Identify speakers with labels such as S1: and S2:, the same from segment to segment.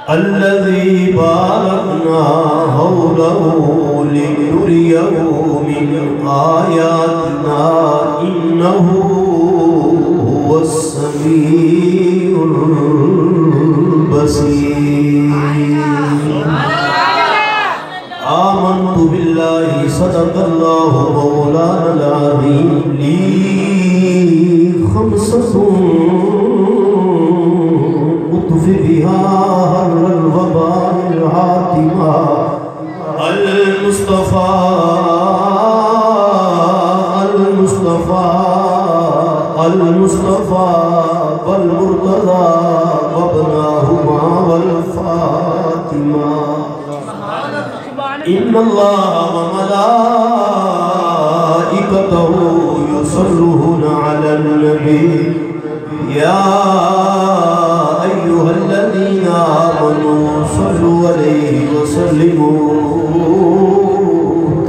S1: الذي باركنا حوله لنريه من آياتنا إنه هو السميع البصير آمنت بالله صدق الله مولانا العظيم لي خمسة اطفئ بها هر الوباء الحاتمة المصطفى والمرتضى وابناهما والفاطمة إن الله وملائكته يصلون على النبي يا أيها الذين آمنوا صلوا عليه وسلموا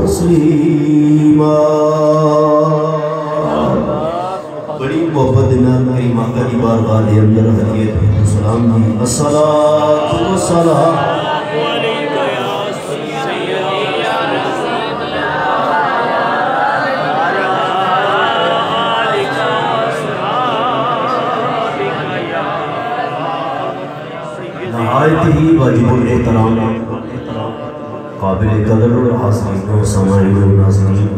S1: تسليما بڑی محبت نام کریم آقا کی بارگاہ کے اندر حدیت سلام دی الصلاۃ والسلام نہایت ہی واجب الاحترام قابل قدر حاضرین و سامعین و ناظرین،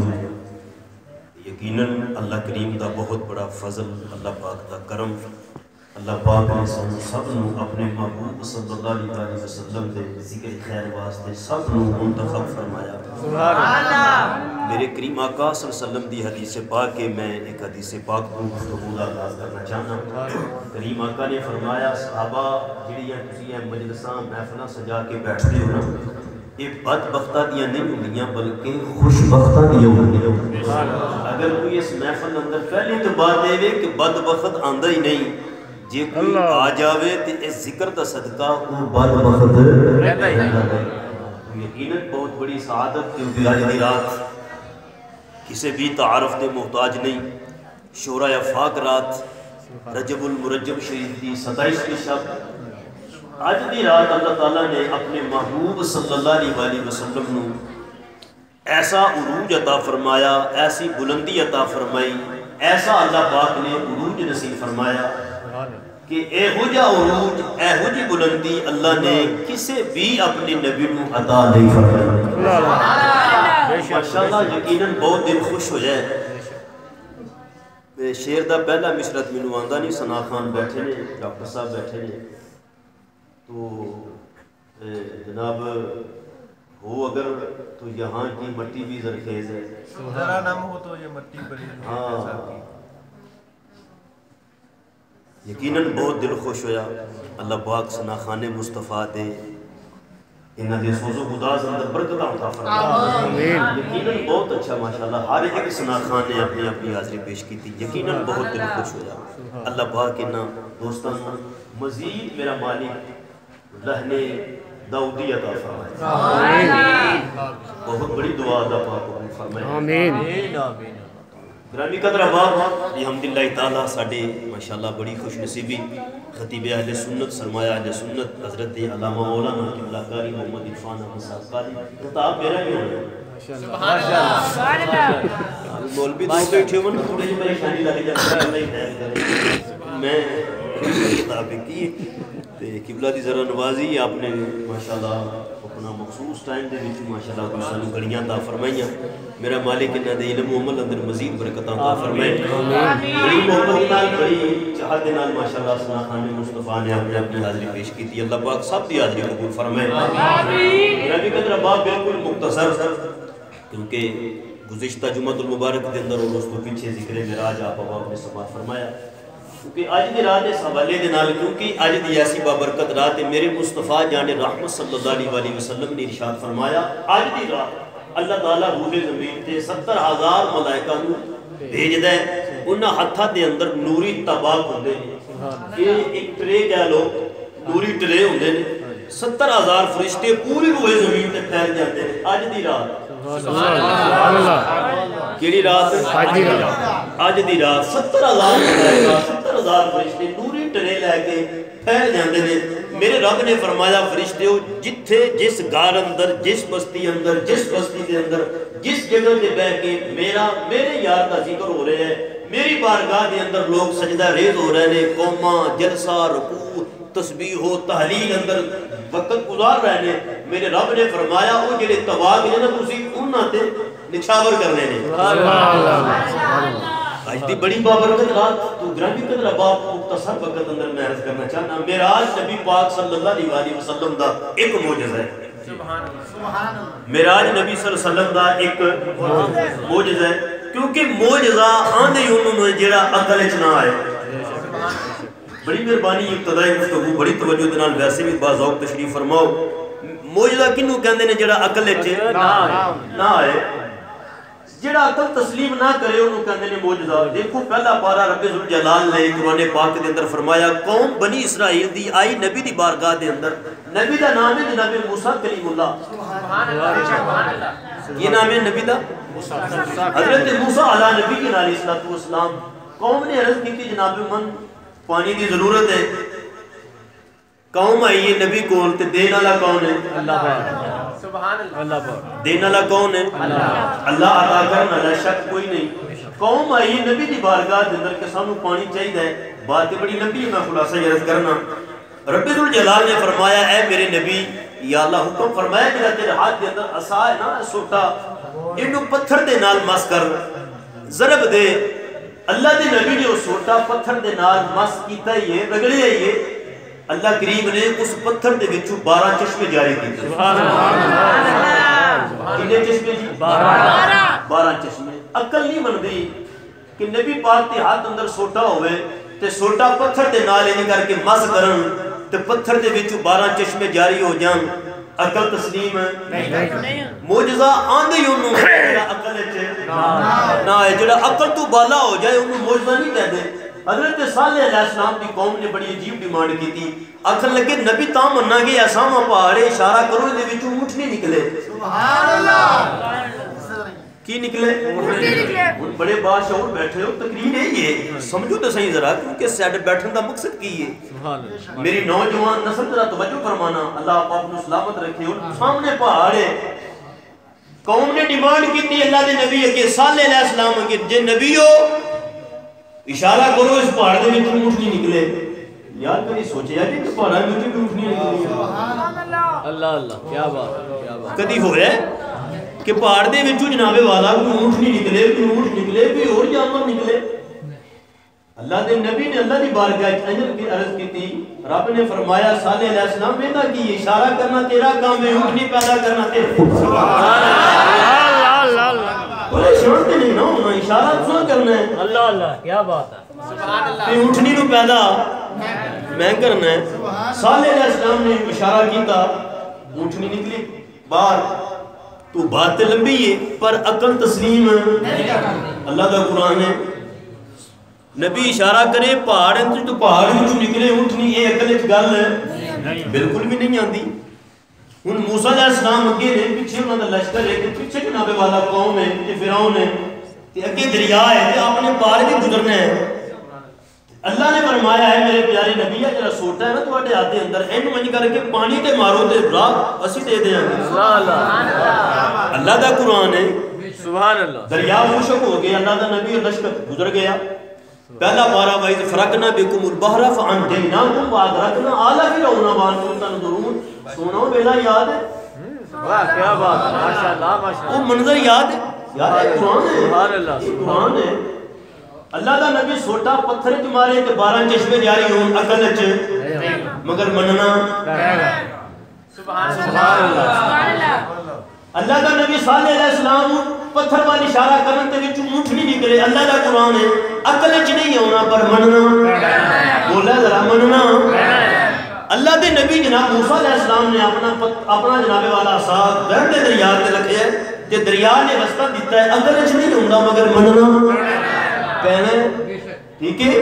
S1: یقیناً اللہ کریم دا بہت بڑا فضل، اللہ پاک دا کرم، اللہ پاک نے سب نو اپنے محبوب صلی اللہ علیہ وسلم دے ذکر خیر واسطے سب نو منتخب فرمایا۔ میرے کریم آقا صلی اللہ علیہ وسلم دی حدیث پاک کے میں ایک حدیث پاک کو گفتگو آغاز کرنا چاہنا۔ کریم آقا نے فرمایا صحابہ جڑیاں تسی مجلساں محفلاں سجا کے بیٹھتے ہو نا، یہ بدبختہ دیا نہیں ہوندیاں بلکہ خوشبختہ دیا ہوندیاں۔ اگر کوئی اس محفل اندر پہلے تو بات دے کہ بدبخت آندہ ہی نہیں، جے کوئی آ جاوے تو اس ذکر دا صدقہ وہ بدبخت رہتا ہی نہیں۔ یقیناً بہت بڑی سعادت کیونکہ آج دی رات کسی بھی تعارف دے محتاج نہیں، شورہ افاق رات رجب المرجب شریف دی 27 کی شب، آج دی رات اللہ تعالیٰ نے اپنے محبوب صلی اللہ علیہ وسلم نو ایسا عروج عطا فرمایا، ایسی بلندی عطا فرمائی، ایسا اللہ پاک نے عروج نصیب فرمایا کہ ایہو جا عروج ایہو جی بلندی اللہ نے کسے بھی اپنی نبی نو عطا نہیں فرمائی۔ ماشاءاللہ یقیناً بہت دل خوش ہو جائے۔ شیر دا پہلا مشرت مینوں آندا نہیں، ثنا خان بیٹھے نے، ڈاکٹر صاحب بیٹھے نے، تو جناب ہو اگر تو یہاں کی مٹی بھی زرخیز ہے، ذرا نم ہو تو یہ مٹی بڑی ہے۔ یقیناً بہت دل خوش ہویا، اللہ پاک ثنا خان مصطفیٰ دے انہاں دے سوز و گداز اندر برکت عطا فرمائے۔ یقیناً بہت اچھا ماشاءاللہ ہر ایک ثنا خان نے اپنی اپنی حاضری پیش کی تھی، یقیناً بہت دل خوش ہویا۔ اللہ پاک انہاں دوستاں مزید میرا مالک رہنے داؤدی عطا فرمائے، بہت بڑی دعا اللہ پاک قبول فرمائے۔ آمین۔ گرامی قدر احباب، الحمدللہ تعالیٰ ساڑھے ماشاءاللہ بڑی خوش نصیبی خطیب اہل سنت سرمایہ اہل سنت حضرت علامہ مولانا قبلہ قاری محمد عرفان احمد صاحب قاری خطاب میرا بھی ہونا ہے ماشاءاللہ۔ مولوی دو بیٹھے ہوئے تھوڑے جی پریشانی لگ جاتا ہے، میں خطاب کی قبلہ دی ذرا نوازی آپ نے ماشاءاللہ اپنا مخصوص ٹائم دے وچ ماشاءاللہ کوئی سانو گھڑیاں عطا فرمائیاں۔ میرا مالک انہاں دے علم و عمل اندر مزید برکتاں عطا فرمائے۔ بڑی محبت نال بڑی چاہت نال ماشاءاللہ ثنا خان مصطفیٰ نے اپنی حاضری پیش کی تھی، اللہ پاک سب دی حاضری قبول فرمائے۔ میرا بھی قدر احباب بالکل مختصر، کیونکہ گزشتہ جمعۃ المبارک کے اندر اور اس کو پیچھے ذکر معراج آپ نے سماعت فرمایا، کیونکہ آج دی رات اس حوالے دے نال، کیونکہ آج دی ایسی بابرکت رات ہے، میرے مصطفیٰ جان رحمت صلی اللہ علیہ وسلم نے ارشاد فرمایا آج دی رات اللہ تعالیٰ روح زمین تے 70,000 ملائکہ نو بھیج دے، انہاں ہتھاں دے اندر نوری طباق ہوندے نے، یہ ایک ٹرے کہہ لو نوری ٹرے ہوندے نے، 70,000 فرشتے پوری روح زمین تے پھیل جاتے ہیں آج دی رات۔ کیڑی رات؟ آج دی رات 70,000 ملائکہ 70,000 فرشتے نوری ٹرے لے کے پھیل جاندے نے۔ میرے رب نے فرمایا فرشتے ہو جتھے جس گار اندر جس بستی اندر جس بستی کے اندر جس جگہ دے بہ کے میرے یار کا ذکر ہو رہے ہیں، میری بارگاہ دے اندر لوگ سجدہ ریز ہو رہے ہیں، قوماں جلسہ رکوع تسبیح و تحلیل اندر وقت گزار رہے ہیں، میرے رب نے فرمایا وہ جڑے تواغ نے نا تسی انہاں تے نچھاور کرنے نے۔ آج دی بڑی بابرکت رات تو گرامی قدر احباب مختصر وقت اندر میں عرض کرنا چاہنا، معراج نبی پاک صلی اللہ علیہ وسلم دا ایک معجزہ ہے۔ معراج نبی صلی اللہ علیہ وسلم دا ایک معجزہ ہے، کیونکہ معجزہ آندے انہوں نے جڑا عقل اچ نہ آئے۔ بڑی مہربانی ابتدائی گفتگو بڑی توجہ دے نال ویسے بھی باذوق تشریف فرماؤ۔ معجزہ کنوں کہندے نے جڑا عقل اچ نہ آئے، جڑا عقل تسلیم نہ کرے انہوں کہندے نے معجزہ۔ دیکھو پہلا پارہ رب ذوالجلال نے قرآن پاک کے اندر فرمایا قوم بنی اسرائیل دی آئی نبی دی بارگاہ دے اندر، نبی دا نام ہے جناب موسیٰ کلیم اللہ۔ یہ نام ہے نبی دا حضرت موسیٰ علیہ نبی علیہ السلام۔ قوم نے عرض کی کہ جناب من پانی دی ضرورت ہے، قوم آئی ہے نبی کول تے دین والا کون ہے؟ اللہ۔ دین والا کون ہے؟ اللہ۔ عطا کرن والا شک کوئی نہیں۔ قوم آئی ہے نبی دی بارگاہ دے اندر کہ سانو پانی چاہیے ہے، بات بڑی لمبی ہے میں خلاصہ عرض کرنا۔ رب ذوالجلال نے فرمایا اے میرے نبی یا اللہ حکم فرمایا کہ تیرے ہاتھ دے اندر عصا ہے نا سوٹا، انہوں پتھر دے نال مس کر ضرب دے۔ اللہ دے نبی نے اس سوٹا پتھر دے نال مس کیتا ہی ہے، رگڑے ہی ہے، اللہ کریم نے اس پتھر دے وچوں 12 چشمے جاری کیتے۔ کتنے چشمے جی؟ 12 چشمے۔ عقل نہیں بندی کہ نبی پاک کے ہاتھ اندر سوٹا ہوئے تے سوٹا پتھر دے نال انہیں کر کے مس کرن تے پتھر دے وچوں 12 چشمے جاری ہو جان، عقل تسلیم ہے؟ معجزہ آندے ہی انہوں جڑا عقل نہ ہے، جڑا عقل تو بالا ہو جائے انہوں معجزہ نہیں کہہ دے۔ حضرت صالح علیہ السلام کی قوم نے بڑی عجیب ڈیمانڈ کی تھی، آخر لگے نبی تاں مننا گے اسامہ پہاڑے اشارہ کرو دے وچوں اونٹ نہیں نکلے۔ سبحان اللہ۔ کی نکلے؟ ان بڑے بادشاہ بیٹھے ہو، تقریر ہے یہ سمجھو تو صحیح ذرا، کیونکہ سیٹ بیٹھن دا مقصد کی ہے۔ میری نوجوان نسل ذرا توجہ فرمانا، اللہ آپ اپنے سلامت رکھے۔ ان سامنے پہاڑے قوم نے ڈیمانڈ کی تھی اللہ دے نبی کے صالح علیہ السلام کے جے نبی ہو اشارہ کرو اس پہاڑ دے وچوں اونٹ نہیں نکلے، یار کبھی سوچیا جی کہ پہاڑاں میں بھی اونٹنیاں نکلیاں؟
S2: اللہ اللہ کیا بات ہے، کیا بات
S1: کدی ہویا ہے کہ پہاڑ دے وچوں جناب والا کوئی اونٹ نہیں نکلے، کوئی اونٹ نکلے، کوئی اور جانور نکلے؟ اللہ دے نبی نے اللہ دی بارگاہ وچ اجر کی عرض کی، رب نے فرمایا صالح علیہ السلام ویندا کی اشارہ کرنا تیرا کام ہے، اونٹ نہیں پیدا کرنا تیرا۔ سبحان اللہ، پریشان تے نہیں نہ ہونا، اشارہ تو کرنا ہے۔
S2: اللہ اللہ کیا بات ہے، سبحان اللہ،
S1: تے اونٹنی نو پیدا میں کرنا ہے۔ صالح علیہ السلام نے اشارہ کیتا، اونٹنی نکلی باہر۔ تو بات تے لمبی ہے پر عقل تسلیم اللہ دا قرآن ہے۔ نبی اشارہ کرے پہاڑ انتر تو پہاڑ وچوں نکلے اونٹنی، اے عقل وچ گل ہے بالکل بھی نہیں آندی۔ ہن موسیٰ علیہ السلام اگے نے، پیچھے انہاں دا لشکر ہے، پیچھے جناب والا قوم ہے تے فرعون ہے تے اگے دریا ہے تے آپ نے پار بھی گزرنا ہے۔ اللہ نے فرمایا ہے میرے پیارے نبی ہے جڑا سوٹا ہے نا تواڈے ہاتھ دے اندر، اینو منج کر کے پانی تے مارو تے راہ اسی دے دیاں گے۔
S2: سبحان اللہ،
S1: اللہ دا قرآن ہے۔
S2: سبحان اللہ،
S1: دریا خشک ہو گیا، اللہ دا نبی لشکر گزر گیا۔ پہلا پارا وَإِذْ فَرَقْنَا بِكُمُ الْبَحْرَ فَأَنْجَيْنَاكُمْ وَأَغْرَقْنَا آلَ فِرْعَوْنَ وَأَنْتُمْ تَنْظُرُونَ۔ سونا بیلا یاد ہے؟
S2: واہ کیا بات ہے، ماشاءاللہ ماشاءاللہ،
S1: وہ منظر یاد ہے؟ یاد ہے قرآن ہے،
S2: سبحان اللہ،
S1: قرآن ہے۔ اللہ دا نبی سوٹا پتھر چ مارے تے 12 چشمے جاری ہون عقل چ، مگر مننا
S2: سبحان اللہ،
S1: اللہ دا نبی صالح علیہ السلام پتھر وال اشارہ کرن تے وچوں اونٹ نہیں نکلے۔ اللہ دا قرآن ہے، عقل چ نہیں ہونا پر مننا، بولا ذرا مننا۔ اللہ دے نبی جناب موسیٰ علیہ السلام نے اپنا جناب والا ساتھ گھر دے دریا تے رکھیا ہے تے دریا نے رستہ دیتا ہے، عقل چ نہیں ہونا مگر مننا پہنا۔ ٹھیک ہے،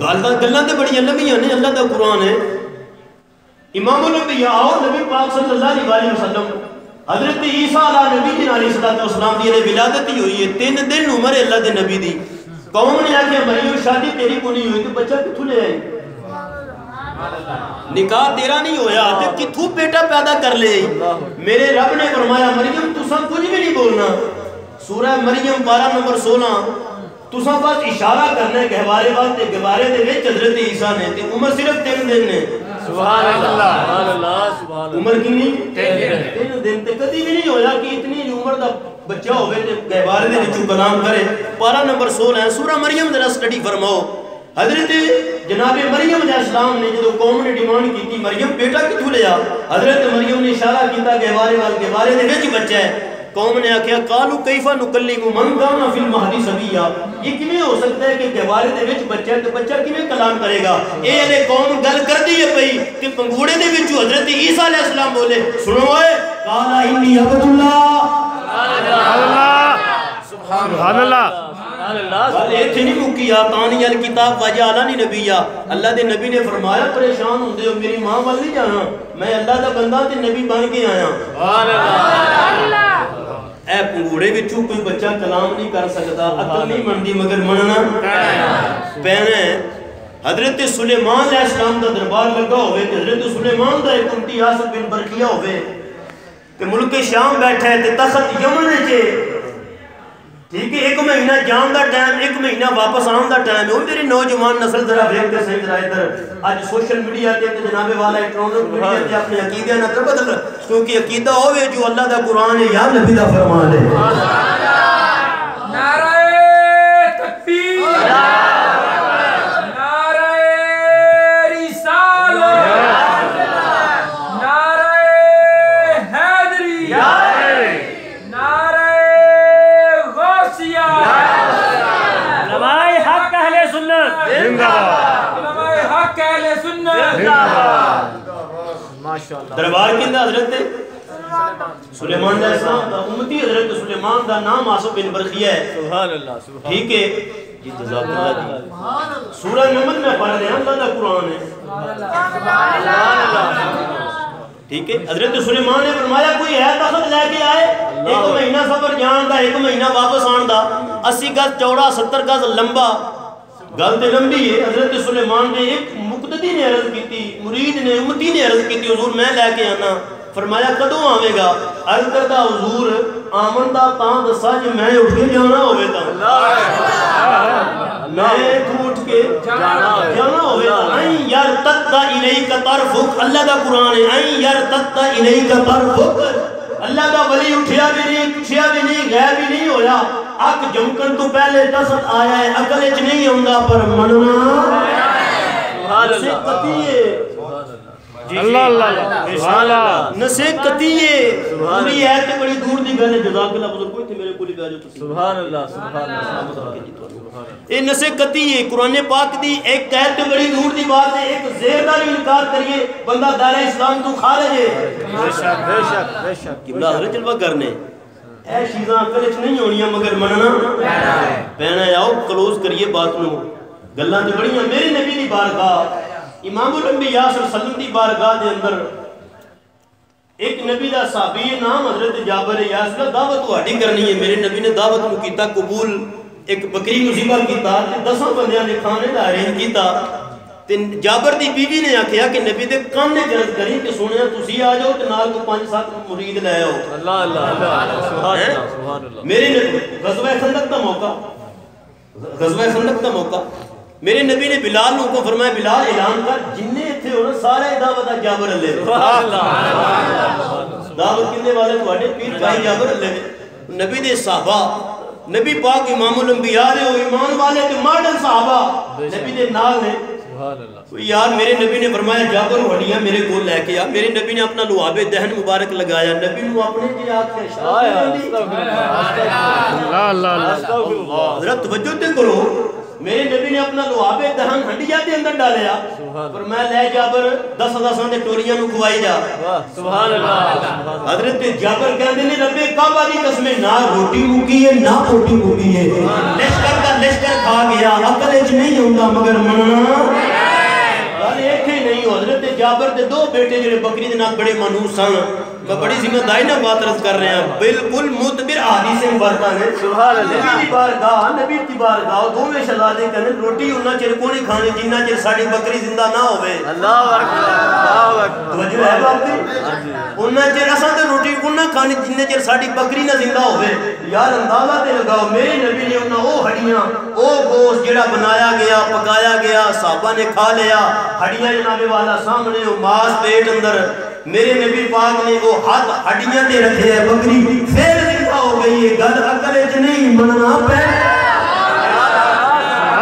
S1: گلاں تے بڑی لمبیاں نے، اللہ دا قرآن ہے۔ امام الانبیاء اور نبی پاک صلی اللہ علیہ وسلم حضرت عیسیٰ علیہ نبی جن علیہ السلام دی ولادت ہی ہوئی ہے، 3 دن عمر ہے اللہ دے نبی دی۔ قوم نے آکھیا مریم شادی تیری کو نہیں ہوئی تو بچہ کتھوں لے آئی؟ نکاح تیرا نہیں ہویا تے کتھوں بیٹا پیدا کر لے؟ میرے رب نے فرمایا مریم تساں کچھ بھی نہیں بولنا۔ سورہ مریم 12 نمبر 16، تساں بس اشارہ کرنا ہے گہوارے واسطے، گہوارے دے وچ حضرت عیسیٰ نے تے عمر صرف 3 دن نے۔
S2: سبحان اللہ، سبحان اللہ، سبحان اللہ،
S1: عمر کتنی؟ 3 دن تے کدی بھی نہیں ہویا کہ اتنی عمر دا بچہ ہوئے تے گہوارے دے وچوں کلام کرے۔ 12 نمبر 16 ہے سورہ مریم ذرا سٹڈی فرماؤ۔ حضرت جناب مریم علیہ السلام نے جدو قوم نے ڈیمانڈ کی تھی مریم بیٹا کتھوں لیا، حضرت مریم نے اشارہ کیتا گہوارے وال، گہوارے دے وچ بچہ ہے۔ قوم نے آکھیا قالوا کیف نکلم من کان فی المہدی صبیا، یہ کیویں ہو سکتا ہے کہ گہوارے دے وچ بچہ ہے تے بچہ کیویں کلام کرے گا؟ اے علی قوم گل کردی ہے پئی کہ پنگوڑے دے وچوں حضرت عیسیٰ علیہ السلام بولے، سنو اے قال انی عبد اللہ، سبحان اللہ، گل ایتھے نہیں مکی، آتانی الکتاب وجعلنی نبیا۔ اللہ دے نبی نے فرمایا پریشان ہوندے ہو میری ماں وال نہیں جانا، میں اللہ دا بندہ تے نبی بن کے آیا۔ سبحان اللہ، اے پنگوڑے وچوں کوئی بچہ کلام نہیں کر سکتا، عقل نہیں منتی مگر مننا پینا ہے۔ حضرت سلیمان علیہ السلام دا دربار لگا ہوئے تے حضرت سلیمان دا ایک امتی آصف بن برقیہ ہوئے تے ملک شام بیٹھا ہے تے تخت یمن چے، ٹھیک ہے، 1 مہینہ جان دا ٹائم، 1 مہینہ واپس آن دا ٹائم ہے۔ وہ میری نوجوان نسل ذرا دیکھتے صحیح ذرا ادھر، آج سوشل میڈیا تے جناب والا الیکٹرانک میڈیا تے اپنے عقیدے نہ بدل، کیونکہ عقیدہ ہوئے جو اللہ دا قرآن ہے یا نبی دا فرمان ہے۔
S3: نعرہ تکبیر، نعرہ رسالت، نعرہ حیدری، نعرہ غوثیہ،
S2: علماء حق اہل سنت زندہ باد،
S3: علماء حق اہل سنت
S2: زندہ باد، ماشاءاللہ۔
S1: دربار کیندا حضرت سلیمان علیہ السلام دا امتی حضرت سلیمان دا نام آصف بن برقیہ ہے۔
S2: سبحان اللہ، سبحان
S1: ٹھیک ہے جی، جزاک اللہ جی۔ سورہ نمل میں پڑھ رہے ہیں، اللہ دا قرآن ہے۔ ٹھیک ہے، حضرت سلیمان نے فرمایا کوئی ہے تخت لے کے آئے، 1 مہینہ سفر جان دا، 1 مہینہ واپس آن دا، 80 گز چوڑا 70 گز لمبا، گل تے لمبی ہے۔ حضرت سلیمان نے ایک مقتدی نے عرض کی تھی، مرید نے امتی نے عرض کی تھی حضور میں لے کے آنا۔ فرمایا کدوں آوے گا؟ عرض کردہ حضور آمن دا تاں دسا جے میں اٹھ کے جانا ہوئے تا، میں تو اٹھ کے جانا ہوئے این یرتد الیک طرفک اللہ دا قرآن ہے این یرتد الیک طرفک اللہ دا ولی اٹھیا بھی نہیں پچھیا بھی نہیں غائب بھی نہیں ہویا اک جمکن تو پہلے دست آیا ہے عقل اچ نہیں ہوندہ پر مننا نسے قطعی اللہ اللہ نسے قطعی پوری ہے کہ بڑی دور دی گل ہے جزاک اللہ بزرگ کوئی تھے میرے کولی پہ آجو تو
S2: سبحان اللہ سبحان اللہ
S1: اے نسے قطعی ہے قرآن پاک دی ایک قید تو بڑی دور دی بات ہے ایک زیر دا بھی انکار کریے بندہ دار اسلام تو خارج ہے
S2: بے شک بے شک بے شک
S1: قبلہ حضرت جلوہ کرنے اے چیزاں عقل نہیں ہونیاں مگر مننا پہنا ہے آؤ کلوز کریے بات نو گلاں تے بڑیاں میرے نبی دی بارگاہ امام الانبیاء صلی اللہ علیہ وسلم دی بارگاہ دے اندر ایک نبی دا صحابی نام حضرت جابر یا رسول اللہ دعوت تہاڈی کرنی ہے میرے نبی نے دعوت نو کیتا قبول ایک بکری مصیبہ کیتا تے 10 بندیاں نے کھانے دا ارینج کیتا تے جابر دی بیوی نے آکھیا کہ نبی دے کان نے عرض کری کہ سونیا تسی آ جاؤ تے نال کو 5-7 مرید لے آؤ
S2: اللہ اللہ اللہ سبحان اللہ سبحان اللہ
S1: میرے غزوہ خندق دا موقع غزوہ خندق دا موقع میرے نبی نے بلال نو کو فرمایا بلال اعلان کر جننے تھے ہونا سارے دعوت جابر اللہ
S2: سبحان اللہ
S1: دعوت کنے والے تواڈے پیر بھائی جابر اللہ نبی دے صحابہ نبی پاک امام الانبیاء دے ایمان والے تے ماڈل صحابہ نبی دے نال نے
S2: سبحان اللہ
S1: یار میرے نبی نے فرمایا جابر ہڈیاں میرے کو لے کے آ میرے نبی نے اپنا لعاب دہن مبارک لگایا نبی نو اپنے جی آگ کے اشارہ
S2: اللہ اللہ اللہ
S1: حضرت توجہ تے کرو میرے نبی نے اپنا لعاب دہن ہنڈیاں دے اندر ڈالیا پر میں لے جابر 10 دے ٹوریاں نو کھوائی جا
S2: سبحان اللہ
S1: حضرت جابر کہندے نے رب کعبہ دی قسم نہ روٹی مکی ہے نہ روٹی مکی ہے لشکر کا لشکر کھا گیا عقل وچ نہیں ہوندا مگر مننا گل ایک ہی نہیں حضرت جابر دے 2 بیٹے جڑے بکری دے نال بڑے مانوس سن میں بڑی ذمہ داری نہ بات عرض کر رہے ہیں بالکل معتبر احادیث مبارکہ نے
S2: سبحان اللہ
S1: نبی دی بارگاہ نبی دی بارگاہ دوویں شہزادے کہنے روٹی انہاں چر کو نہیں کھانی جنہ چر ساڈی بکری زندہ نہ ہوے
S2: اللہ اکبر اللہ اکبر
S1: توجہ ہے بات دی انہاں چر اساں تے روٹی انہاں کھانی جنہ چر ساڈی بکری نہ زندہ ہوے یار اندازہ تے لگاؤ میرے نبی نے انہاں او ہڈیاں او گوشت جڑا بنایا گیا پکایا گیا صحابہ نے کھا لیا ہڈیاں جناب والا سامنے او ماس پیٹ اندر میرے نبی پاک نے وہ ہاتھ ہڈیاں دے رکھے ہے بکری پھر زندہ ہو گئی ہے گل عقل وچ نہیں مننا پے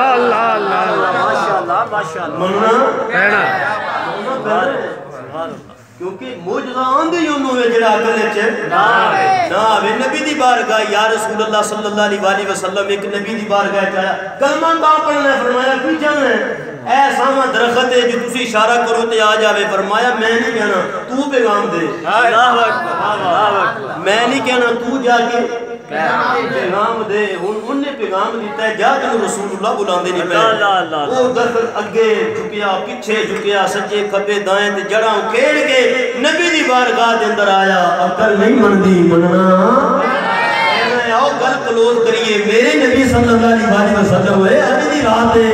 S2: اللہ اللہ ماشاءاللہ ماشاءاللہ
S1: مننا
S2: کہنا
S1: سبحان اللہ کیونکہ معجزہ آندھی انہوں میں جڑا عقل وچ نہ آوے نبی دی بارگاہ یا رسول اللہ صلی اللہ علیہ وسلم ایک نبی دی بارگاہ چاہیا کلمہ کہاں پڑھنا ہے فرمایا کوئی جانا ہے اے سامہ درخت ہے جو تسی اشارہ کرو تے آ جاوے فرمایا میں نہیں کہنا تو پیغام دے
S2: اللہ اکبر
S1: میں نہیں کہنا تو جا کے پیغام دے ان نے پیغام دیتا ہے جا کے رسول اللہ بلاندے نہیں پہ وہ درخت اگے جھکیا پیچھے جھکیا سجے کھبے دائیں تے جڑاں کھیڑ کے نبی دی بارگاہ دے اندر آیا عقل نہیں مندی مننا کہنا آؤ گل کلوز کریے میرے نبی صلی اللہ علیہ وسلم ہوئے اج دی رات ہے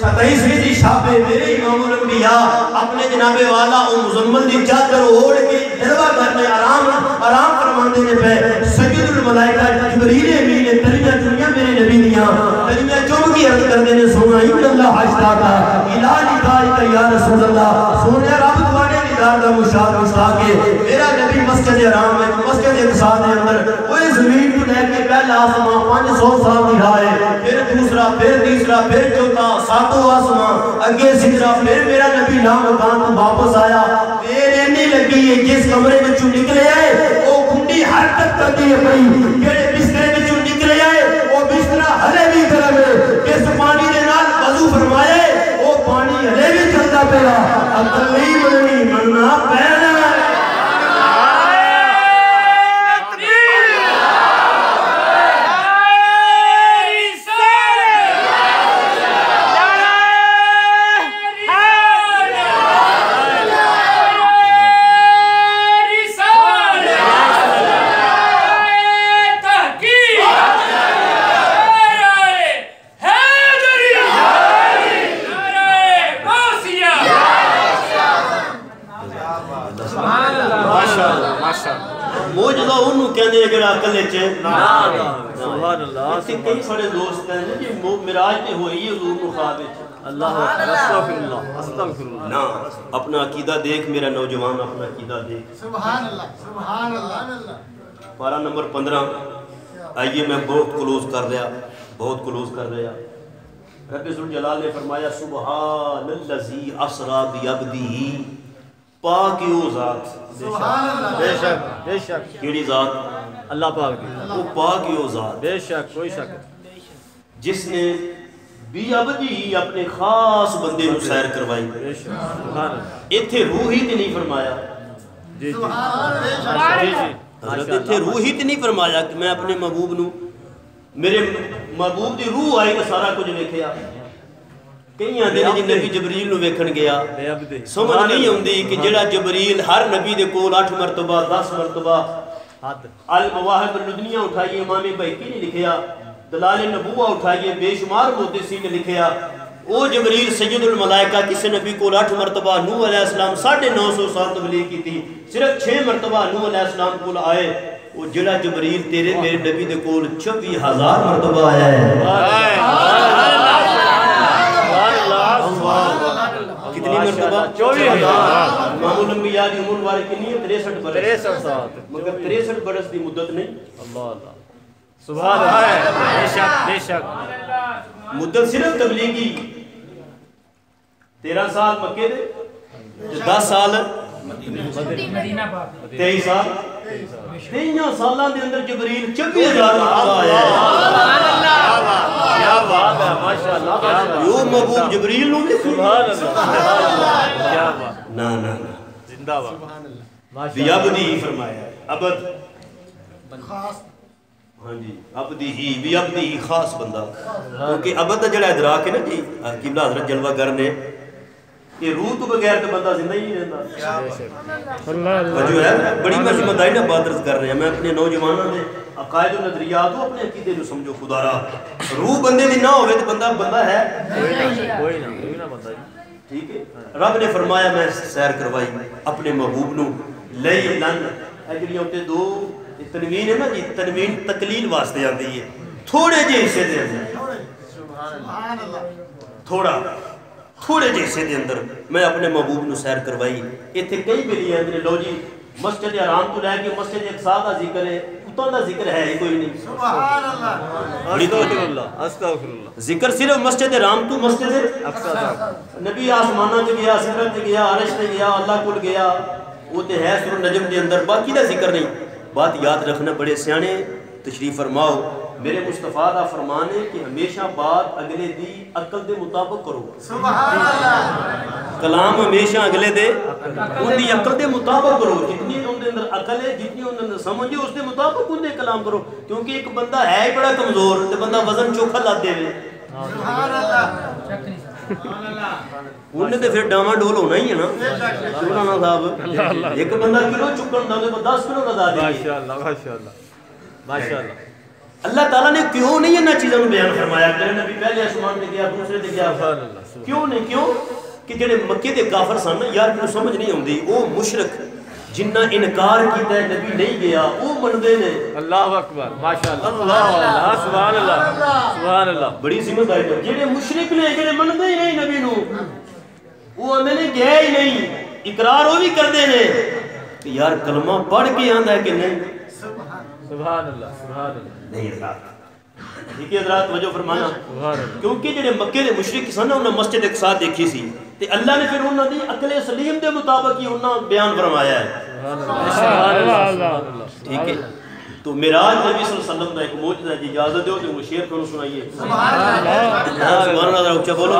S1: 27 شابے میرے امام الانبیاء اپنے جناب والا او مزمل دی چادر اوڑھ کے جلوہ گھر میں آرام فرماندے نے پہ سید الملائکہ جبریل امین نے تلیاں چنیاں میرے نبی دیاں تلیاں چوم کی عرض کردے نے سونا ابن اللہ حشتاتا الہ لکھائی یا رسول اللہ سونے رب توانے دیدار دا مشتاق ہے میرا نبی مسجد حرام میں مسجد اقصا دے اندر وہی زمین تو لے کے پہلا آسمان 500 سال دی راہ ہے پھر دوسرا پھر تیسرا پھر چوتھا ساتوں آسمان اگے سدرا پھر میرا نبی لا مکان تو واپس آیا پھر نہیں لگی ہے جس کمرے وچوں نکلے آئے وہ کنڈی ہر تک کرتی ہے پئی جڑے بسترے وچوں نکلے آئے وہ بستر ہلے بھی گرم ہے جس پانی دے نال وضو فرمائے وہ پانی ہلے بھی چلدا پیا عقل نہیں مننی مننا پینا موجزہ انہوں کہنے اگر عقل اچھے
S2: سبحان اللہ
S1: کئی سارے دوست کہنے جی مراج تے ہوئی ہے حضور کو خواب اچھے
S2: اللہ استغفر اللہ استغفر اللہ.
S1: نہ اپنا عقیدہ دیکھ میرا نوجوان، اپنا عقیدہ دیکھ.
S4: سبحان اللہ سبحان اللہ.
S1: پارہ نمبر 15. آئیے میں بہت کلوز کر رہا. رب ذوالجلال نے فرمایا سبحان الذی اسریٰ بعبدہ، پاک وہ ذات.
S4: سبحان اللہ.
S2: بے شک بے شک
S1: کیڑی ذات؟
S2: اللہ پاک دی.
S1: وہ پاک وہ ذات
S2: بے شک کوئی شک.
S1: جس نے بعبدہ اپنے خاص بندے کو سیر کروائی.
S2: بے شک سبحان اللہ.
S1: ایتھے روح ہی تے نہیں فرمایا.
S2: جی جی
S4: سبحان
S2: جی.
S1: حضرت ایتھے روح ہی تے نہیں فرمایا کہ میں اپنے محبوب نو، میرے محبوب دی روح آئی تو سارا کچھ ویکھیا. کئی آندے نے جی نبی جبریل نو ویکھن گیا،
S2: بے عبد
S1: سمجھ نہیں آندی کہ جڑا جبریل ہر نبی دے کول 8 مرتبہ 10 مرتبہ
S2: حد
S1: المواہب اللدنیہ اٹھائیے، امام بیہقی نے لکھیا، دلال نبوہ اٹھائیے، بے شمار محدثین نے لکھیا. او جبریل سید الملائکہ کسی نبی کو 8 مرتبہ نوح علیہ السلام 950 سال تبلیغ کی تھی، صرف 6 مرتبہ نوح علیہ السلام کو آئے. وہ جڑا جبریل تیرے میرے نبی دے کول 26,000 مرتبہ آیا ہے. کتنی مرتبہ؟
S2: 24,000.
S1: امام الانبیاء دی عمر بارے کنی ہے؟ 63 برس.
S2: 63 سال.
S1: مگر 63 برس دی مدت نہیں،
S2: اللہ اللہ سبحان اللہ. بے شک بے شک.
S1: مدت صرف تبلیغی. 13 سال مکے دے، 10 سال
S3: مدینہ پاک.
S1: 23 سال. 23 سالاں دے اندر جبریل 24,000 مرتبہ آیا ہے.
S2: کیا بات ہے ماشاءاللہ. کیا بات.
S1: یوں محبوب جبریل نو بھی
S2: سبحان اللہ. کیا بات.
S1: نا نا نا
S2: زندہ باد.
S1: بعبدہ فرمایا ہے. عبد
S4: خاص.
S1: ہاں جی عبدہ بعبدہ خاص بندہ. کیونکہ عبد دا جڑا ادراک ہے نا جی قبلہ حضرت جلوہ گر نے کہ روح تو بغیر تو بندہ زندہ ہی نہیں رہتا. جو ہے بڑی میں ذمہ داری نہ بات عرض کر رہے ہیں. میں اپنے نوجوانوں نے عقائد و نظریات و اپنے عقیدے کو سمجھو. خدا را روح بندے دی نہ ہوئے تو بندہ بندہ ہے
S2: کوئی نہ بندہ.
S1: ٹھیک ہے. رب نے فرمایا میں سیر کروائی اپنے محبوب نو لیلن. اجڑیاں تے دو تنوین ہے نا جی، تنوین تقلیل واسطے آتی ہے. تھوڑے جے حصے دے اندر،
S4: سبحان اللہ.
S1: تھوڑے جے حصے دے اندر میں اپنے محبوب نو سیر کروائی. ایتھے کئی بلی ہیں لو جی مسجد حرام تو لے کے مسجد اقصیٰ دا ذکر ہے، اتوں دا ذکر ہے ہی کوئی نہیں.
S4: سبحان اللہ.
S2: استغفر اللہ استغفر اللہ.
S1: ذکر صرف مسجد حرام تو مسجد
S2: اقصیٰ.
S1: نبی آسمانہ چ گیا، سدرت چ گیا، عرش تے گیا، اللہ کول گیا، وہ تے ہے سورۃ النجم دے اندر، باقی دا ذکر نہیں. بات یاد رکھنا، بڑے سیانے تشریف فرماؤ. میرے مصطفیٰ دا فرمان ہے کہ ہمیشہ بات اگلے دی عقل دے مطابق کرو.
S4: سبحان اللہ.
S1: کلام ہمیشہ اگلے دے ان دی عقل دے مطابق کرو. جتنی ان دے اندر عقل ہے، جتنی ان دے اندر سمجھ ہے، اس دے مطابق ان دے کلام کرو. کیونکہ ایک بندہ ہے ہی بڑا کمزور تے بندہ وزن چوکھا لا دے وے،
S4: سبحان اللہ.
S1: انہیں تے پھر ڈاواں ڈول ہونا ہی ہے نا. مولانا صاحب ایک بندہ کلو چکن دا تے 10 کلو دا دے.
S2: ماشاءاللہ ماشاءاللہ ماشاءاللہ.
S1: اللہ تعالیٰ نے کیوں نہیں انہاں چیزوں کو بیان فرمایا کہ نبی پہلے آسمان تے گیا، دوسرے تے گیا؟ کیوں نہیں؟ کیوں کہ جڑے مکے دے کافر سن نا یار، مینوں سمجھ نہیں آندی، او مشرک جنہ انکار کیتا ہے نبی نہیں گیا، او مندے نے.
S2: اللہ اکبر ماشاءاللہ. اللہ اللہ سبحان اللہ سبحان اللہ.
S1: بڑی ذمہ داری ہے. جڑے مشرک نے، جڑے مندے ہی نہیں نبی نو، وہ آندے نے گئے ہی نہیں، اقرار وہ بھی کردے نے کہ یار کلمہ پڑھ کے آندا ہے کہ نہیں.
S2: سبحان اللہ سبحان اللہ.
S1: نہیں حضرات، ٹھیک ہے حضرات توجہ فرمانا.
S2: سبحان اللہ.
S1: کیونکہ جڑے مکے دے مشرک سن انہاں مسجد اقصیٰ دیکھی سی تے اللہ نے پھر انہاں دی عقل سلیم دے مطابق ہی انہاں بیان فرمایا ہے.
S2: سبحان اللہ.
S1: ٹھیک ہے. تو معراج نبی صلی اللہ علیہ وسلم کا ایک معجزہ ہے جی. اجازت دیو کہ وہ شعر تھانوں سنائیے.
S4: سبحان اللہ.
S1: سبحان اللہ. اونچا بولو نا.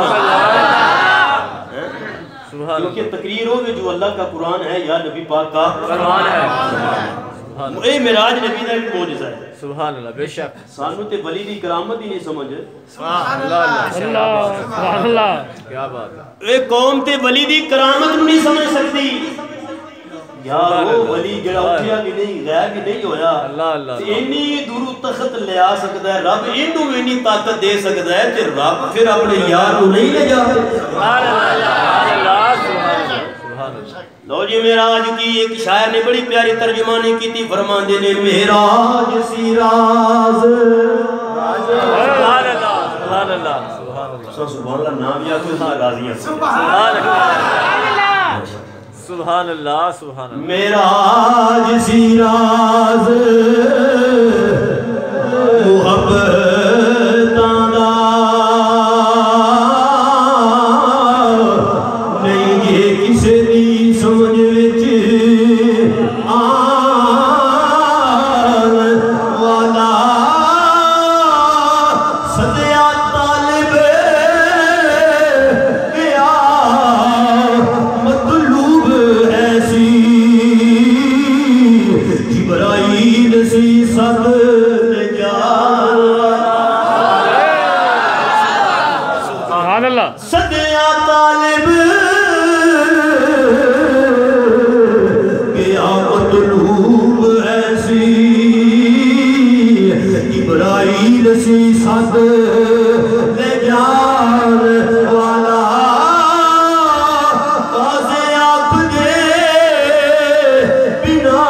S2: سبحان اللہ.
S1: کیونکہ تقریر ہو جو اللہ کا قرآن ہے یا نبی پاک کا
S2: فرمان ہے.
S1: اے معراج نبی کا ایک معجزہ ہے.
S2: سبحان اللہ. بے شک.
S1: سانو تے ولی دی کرامت ہی نہیں سمجھ.
S2: سبحان اللہ سبحان اللہ. کیا بات ہے.
S1: اے قوم تے ولی دی کرامت نہیں سمجھ سکتی. یار وہ ولی جڑا اٹھیا بھی نہیں، غائب بھی نہیں ہویا،
S2: اللہ اللہ.
S1: اینی دور تخت لیا سکتا ہے رب، اینو اینی طاقت دے سکتا ہے کہ رب پھر اپنے یار نو نہیں لے جاتے.
S2: سبحان اللہ سبحان اللہ.
S1: لو جی معراج کی ایک شاعر نے بڑی پیاری ترجمانی کی تھی، فرماندے نے معراج سی راز.
S2: سبحان اللہ سبحان اللہ سبحان اللہ.
S1: تسا سبحان اللہ نام یا کوئی نہ راضی ہیں
S2: سبحان اللہ سبحان اللہ سبحان اللہ
S1: معراج سی راز محبتاں دا نہیں یہ کسے دی سمجھ وچ آن والا صدیا طالب گیا مطلوب ایسی جبرائیل سی صد
S2: سبحان اللہ
S1: صدیا طالب گیا مطلوب ایسی ابراہیل سی صد لے جان والا غازے آپ دے بنا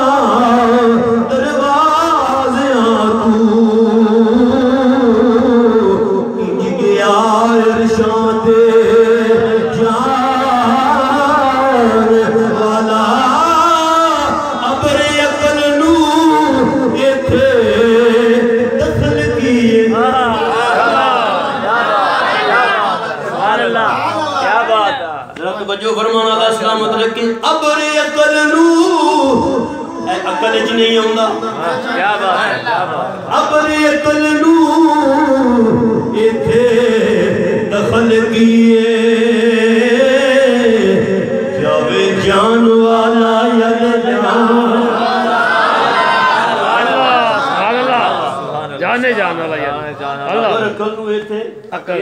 S1: دروازیاں تو انج گیا ارشاد جان والا ابر عقل نو ایتھے دخل کیے
S2: سبحان اللہ کیا بات ہے
S1: ذرا توجہ فرمانا اللہ سلامت رکھے ابر عقل نو اے عقل وچ نہیں آوندا
S2: کیا بات ہے کیا بات
S1: ابر عقل نو ایتھے دخل کیے جاوے جان والا ید جان
S2: سبحان اللہ جانے جان والا یار
S1: ابر عقل نو ایتھے
S2: عقل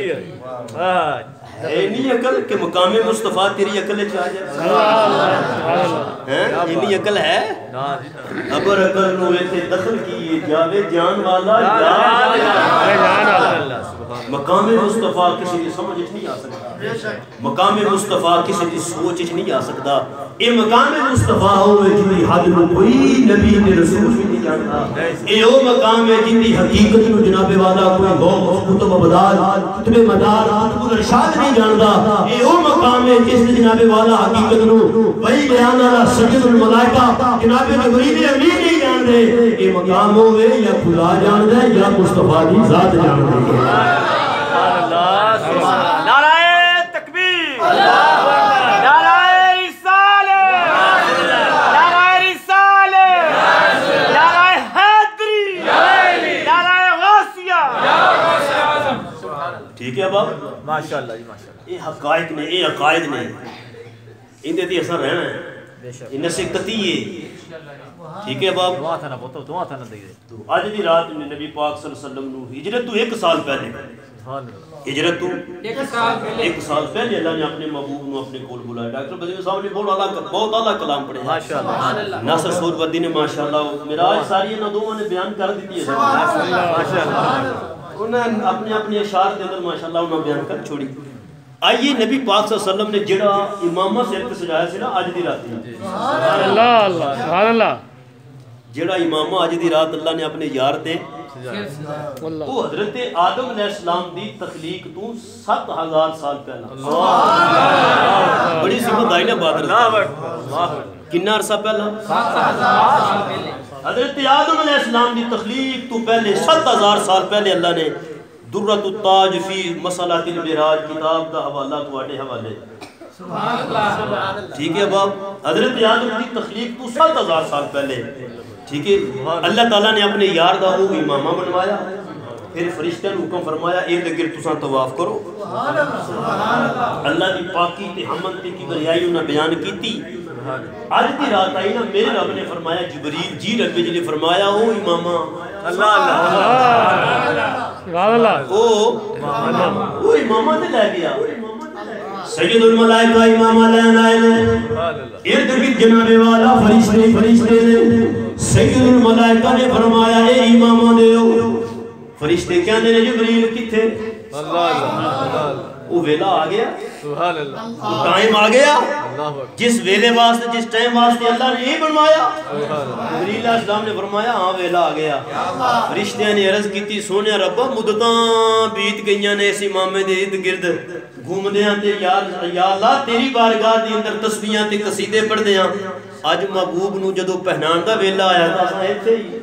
S1: اے نہیں عقل کہ مقام مصطفیٰ تیری عقل وچ آ جائے اینی عقل ہے ابر عقل نو ایتھے دخل کیے جاوے جان والا مقام مصطفیٰ کسی کی سمجھ نہیں آ سکتا مقام مصطفیٰ کسی کی سوچ نہیں آ سکتا اے مقام مصطفیٰ ہوئے جنہی حد نو کوئی نبی تے رسول بھی نہیں جانتا اے او مقام ہے جنہی حقیقت نو جناب والا کوئی غوث کتب مدار کتب مدار کتب ارشاد نہیں جانتا اے او مقام ہے جس جناب والا حقیقت نو وہی بیان والا سجد الملائکہ جناب جبریل امین نہیں جان دے اے مقام ہوئے یا خدا جان دے یا مصطفیٰ دی ذات جان دے
S2: نعرہ تکبیر نعرہ رسالت نعرہ رسالت نعرہ حیدری نعرہ غوثیہ
S1: ٹھیک ہے باپ
S2: ماشاءاللہ جی ماشاءاللہ
S1: یہ حقائق نے یہ عقائد نے اندے دی اثر رہنا ہے انہیں سے قطعی ہے ٹھیک ہے باپ
S2: دعا تھا نا بہت دعا تھا نا دے
S1: آج دی رات میں نبی پاک صلی اللہ علیہ وسلم نو ہجرت تو ایک سال پہلے ہجرت تو ایک سال پہلے اللہ نے اپنے محبوب نو اپنے کول بلایا ڈاکٹر بدیع صاحب نے بہت اعلیٰ کلام پڑھے
S2: ماشاءاللہ
S1: ناصر سہروردی نے ماشاءاللہ معراج ساری نہ دونوں نے بیان کر دیتی ہے
S2: ماشاءاللہ
S1: انہوں نے اپنے اپنے اشعار کے اندر ماشاءاللہ انہوں نے بیان کر چھوڑی آئیے نبی پاک صلی اللہ علیہ وسلم نے جڑا امامہ سے ایک سجایا سی نا آج دی رات
S2: اللہ اللہ سبحان اللہ
S1: جڑا امامہ آج دی رات اللہ نے اپنے یار تے وہ حضرت آدم علیہ السلام دی تخلیق تو 7000 سال پہلا بڑی سی بدائی نے بات رکھتا کنہ عرصہ پہلا حضرت آدم علیہ السلام دی تخلیق تو پہلے 7000 سال پہلے اللہ نے درۃ التاج فی مسئلۃ المعراج کتاب دا حوالہ تو اٹھے حوالے ٹھیک ہے باپ حضرت آدم دی تخلیق تو 7000 سال پہلے ٹھیک ہے اللہ تعالیٰ نے اپنے یار دا وہ امامہ بنوایا پھر فرشتے نے حکم فرمایا ایک دگر تساں طواف کرو اللہ دی پاکی تے حمد تے کبریائی انہاں بیان کیتی آج دی رات آئی نا میرے رب نے فرمایا جبریل جی رب جی نے فرمایا او امامہ اللہ اللہ او امامہ تے لے گیا سید الملائکہ امامہ لینا آئے ارد گرد جناب والا فرشتے نے سید الملائکہ نے فرمایا اے امامہ دے فرشتے کیا دے جبریل کتھے وہ ویلا آ گیا
S2: سبحان اللہ
S1: ٹائم آ گیا
S2: اللہ اکبر
S1: جس ویلے واسطے جس ٹائم واسطے اللہ نے یہی فرمایا جبریل علیہ السلام نے فرمایا ہاں ویلا آ گیا فرشتیاں نے عرض کی سونے ربا مدتاں بیت گئیاں نے اس امامے دے ارد گرد گھومدیاں تے یا اللہ تیری بارگاہ دے اندر تسبیحاں تے قصیدے پڑھدیاں اج محبوب نو جدو پہنان دا ویلا آیا تھا اساں ایتھے ہی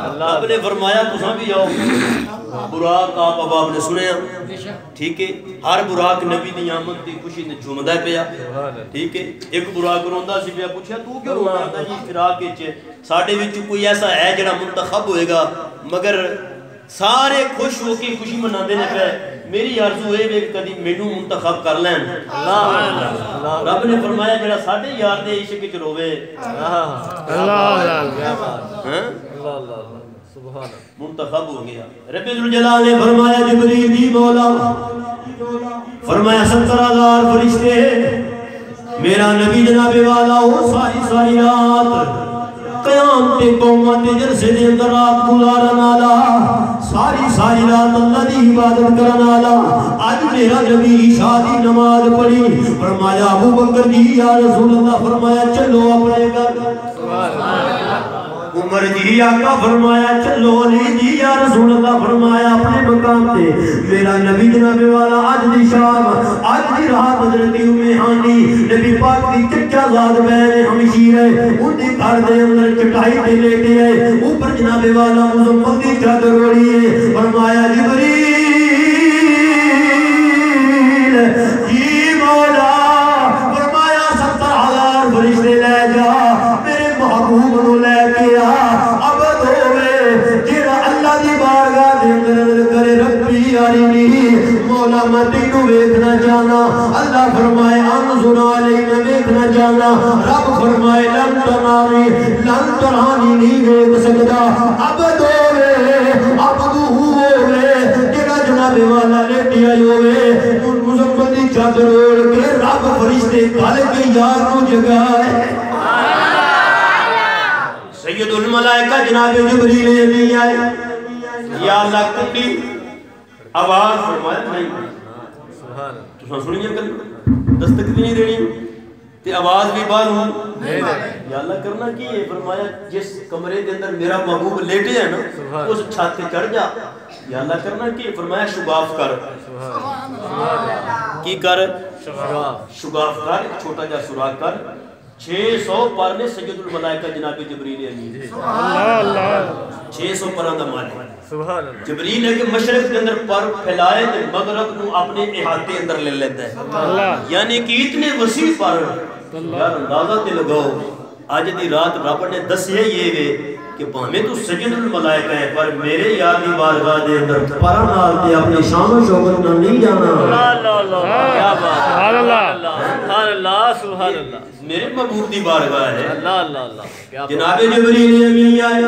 S1: اللہ نے فرمایا تساں بھی آؤ براق آپ اب نے سنیا ٹھیک ہے ہر براق نبی دی آمد دی خوشی نے جھومدا پیا ٹھیک ہے ایک براق روندا سی پیا پوچھیا تو کیوں روندا جی فراق وچ ساڈے وچ کوئی ایسا ہے جڑا منتخب ہوئے گا مگر سارے خوش ہو کے خوشی مناندے نے پے میری آرزو ہے کہ کدی مینوں منتخب کر لین اللہ رب نے فرمایا جڑا ساڈے یار دے عشق وچ روے اللہ کیا بات ہیں اللہ سبحان منتخب ہو گیا رب ذوالجلال نے فرمایا جبریل دی مولا فرمایا 70,000 فرشتے میرا نبی جناب والا وہ ساری رات قیام تے قومت جلسے دے اندر رات گزارن والا ساری رات اللہ دی عبادت کرن والا اج میرا نبی عشاء دی نماز پڑھی فرمایا ابو بکر جی یا رسول اللہ فرمایا چلو اپنے گھر سبحان اللہ عمر جی آقا فرمایا چلو علی جی یا رسول اللہ فرمایا اپنے مقام تے میرا نبی جناب والا اج دی شام اج دی رات حضرت ام ہانی نبی پاک دی چچا زاد بہن ہمشیر ہے ان دے گھر دے اندر چٹائی تے لیٹے ہے اوپر جناب والا مزمل دی چادر اوڑھی ہے فرمایا جبریل جی مولا فرمایا 70,000 فرشتے لے جا میرے محبوب نو لے کے اب دوے جیڑا اللہ دی بارگاہ دے اندر کرے ربی آرینی مولا میں تینوں ویکھنا چاہنا اللہ فرمائے انظر علی میں ویکھنا چاہنا رب فرمائے لن ترانی نہیں ویکھ سکتا اب دوے اب دو ہوئے جیڑا جناب والا لیٹیا ہوئے مزمل دی چادر اوڑھ کے رب فرشتے کھل کے یار کو جگائے سید الملائکہ جناب جبریل امین آئے یا اللہ کنڈی آواز فرمایا نہیں تو سنیے کل دستک بھی نہیں دینی تے آواز بھی بار ہوں یا اللہ کرنا کی ہے فرمایا جس کمرے دے اندر میرا محبوب لیٹے ہے نا اس چھت تے چڑھ جا یا اللہ کرنا کی ہے فرمایا شگاف کر کی کر شگاف کر ایک چھوٹا جا سوراخ کر 600 پر نے سید الملائکہ جناب جبریل امین 600 پران دا مالک جبریل ہے کہ مشرق کے اندر پر پھیلائے تے مغرب نو اپنے احاطے اندر لے لیتا ہے یعنی کہ اتنے وسیع پر یار اندازہ تے لگاؤ آج دی رات رب نے دسیا یہ وے کہ پہمیں تو سید الملائکہ ہے پر میرے یاد دی بارگاہ دے اندر پران آلتے اپنے شان و شوقت نہ نہیں جانا
S2: کیا بات سبحان اللہ سبحان اللہ
S1: میرے محبوب دی بارگاہ ہے
S2: اللہ
S1: جناب جبریل امین آئے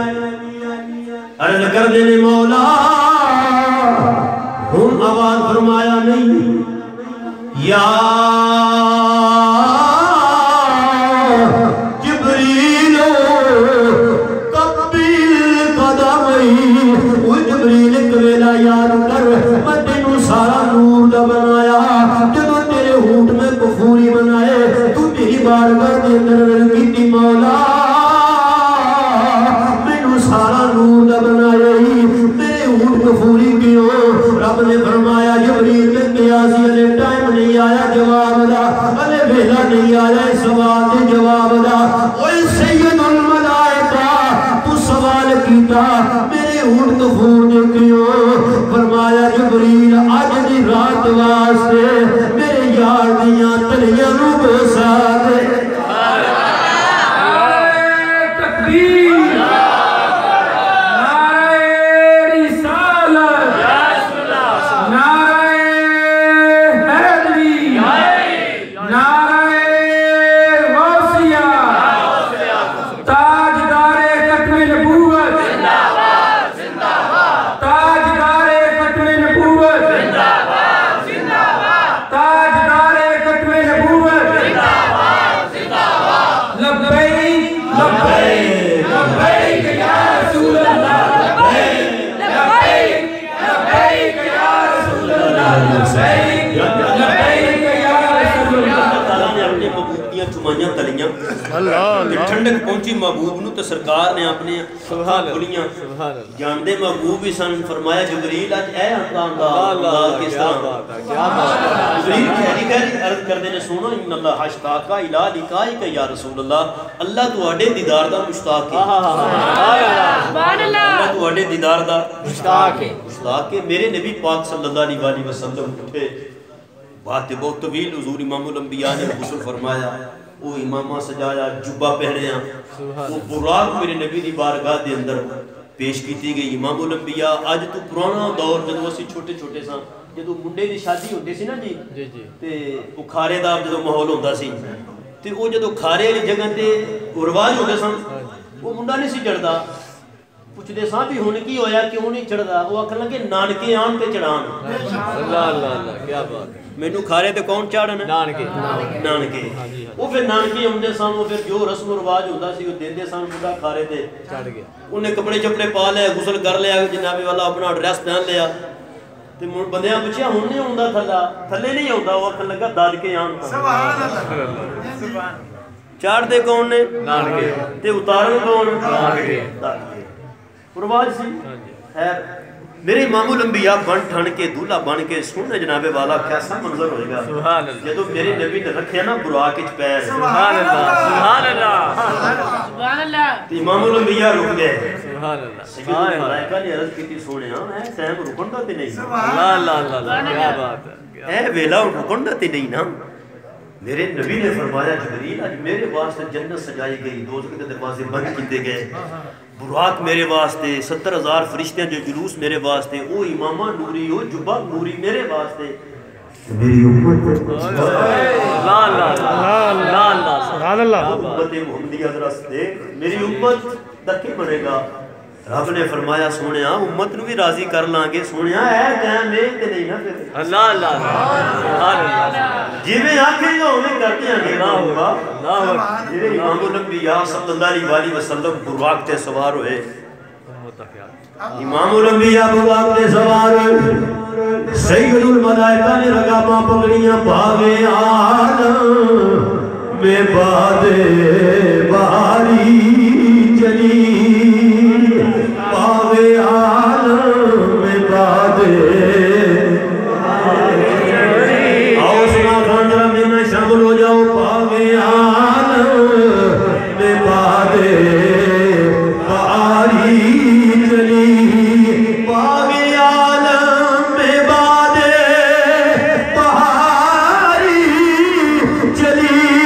S1: عرض کر دینے مولا ہم آواز فرمایا نہیں یا جبریل قبیل قدمی وہ جبریل قبیلہ یاد کر میں تینوں سارا نور دا بنایا جدو تیرے ہونٹ میں کفوری بنائے تو تیری بارگاہ دے اندر کیتی مولا مینوں سارا نور دا بنایا ہی میرے ہونٹ کفوری کیوں رب نے فرمایا جبریل میں قیاسی علی ٹائم نہیں آیا جواب دا علی ویلا نہیں آیا سوال دے جواب دا اوہ سید الملائکہ تو سوال کیتا میرے ہونٹ کفور دے کیوں فرمایا جبریل آج دی رات واسطے میرے یار دیاں تلیاں نو بوسا دے
S3: تکبیر نعرہ رسالت نعرہ حیدری نعرہ غوثیہ تاجدار ختم نبوت تاجدار ختم نبوت تاجدار ختم نبوت لبیک لبیک لبیک یا رسول اللہ لبیک لبیک لبیک یا رسول اللہ
S1: چمائیاں تلیاں ٹھنڈک پہنچی محبوب نو تے سرکار نے اپنے کھلیاں جاندے محبوب بھی سن فرمایا جبریل اج اے اللہ کس طرح جبریل خیری عرض کردے نے سنو ان اللہ اشتاق الى لقائک یا رسول اللہ اللہ تواڈے دیدار دا مشتاق ہے سبحان اللہ اللہ تواڈے دیدار دا مشتاق ہے میرے نبی پاک صلی اللہ علیہ وسلم اٹھے بات بہت طویل حضور امام الانبیاء نے غسل فرمایا وہ امامہ سجایا جبہ پہنے وہ براق میرے نبی دی بارگاہ دے اندر پیش کیتی گئی امام الانبیاء آج تو پرانا دور جدو اسی چھوٹے چھوٹے ساں جدو منڈے دی شادی ہوندی سی نا جی تے وہ کھارے دا جدو ماحول ہوندا سی تے وہ جدو کھارے والی جگہ تے رواج ہوندے سن وہ منڈا نہیں سی چڑھدا پوچھدے ساں بھی ہن کی ہویا کیوں نہیں چڑھدا وہ آکھن لگے نانکے آن تے چڑھان اللہ اللہ اللہ کیا بات مینو کھارے تے کون چاڑھنا نانکے وہ پھر نانکے ہوندے سن وہ پھر جو رسم و رواج ہوندا سی وہ دیندے سن بڑا کھارے تے چڑھ گیا انہیں کپڑے چپڑے پا لے غسل کر لیا جناب والا اپنا ڈریس پہن لیا تے بندیاں پوچھیا ہن نہیں ہوندا تھلے نہیں ہوندا وہ آکھن لگا دادکے آن سبحان اللہ چاڑھ دے کون نے نانکے تے اتارن کون نانکے رواج سی خیر میرے امام الانبیاء بن ٹھن کے دولہ بن کے سننے جناب والا کیسا منظر ہوئے گا جدو میرے نبی نے رکھے نا براق اچ پیر سبحان اللہ سبحان اللہ سبحان اللہ امام الانبیاء رک گئے سبحان اللہ سید الملائکہ نے عرض کی سونے اے ٹائم رکن دا تے نہیں اللہ اللہ کیا بات ہے اے ویلا رکن دا تے نہیں نا میرے نبی نے فرمایا جبریل آج میرے واسطے جنت سجائی گئی دوزخ کے دروازے بند کیتے گئے براق میرے واسطے 70,000 فرشتے جو جلوس میرے واسطے او امامہ نوری او جبہ نوری میرے واسطے میری امت امت محمدی حضرت دے میری امت دکھے بنے گا رب نے فرمایا سونیا امت نو بھی راضی کر لانگے سونیا اے ٹائم میں تے نہیں نا پھر اللہ اللہ جی میں آنکھیں جو ہمیں کرتے ہیں کہ نہ ہوگا جی امام الانبیاء صلی اللہ علیہ وسلم براق تے سوار ہوئے امام الانبیاء براق تے سوار ہوئے سید الملائکہ نے رگاباں پکڑیاں باغے عالم میں باد باری چلی باغے عالم میں باد آؤ سنا خاندرہ میں میں شامل ہو جاؤ باغے عالم میں باد باری چلی باغے عالم میں باد باری چلی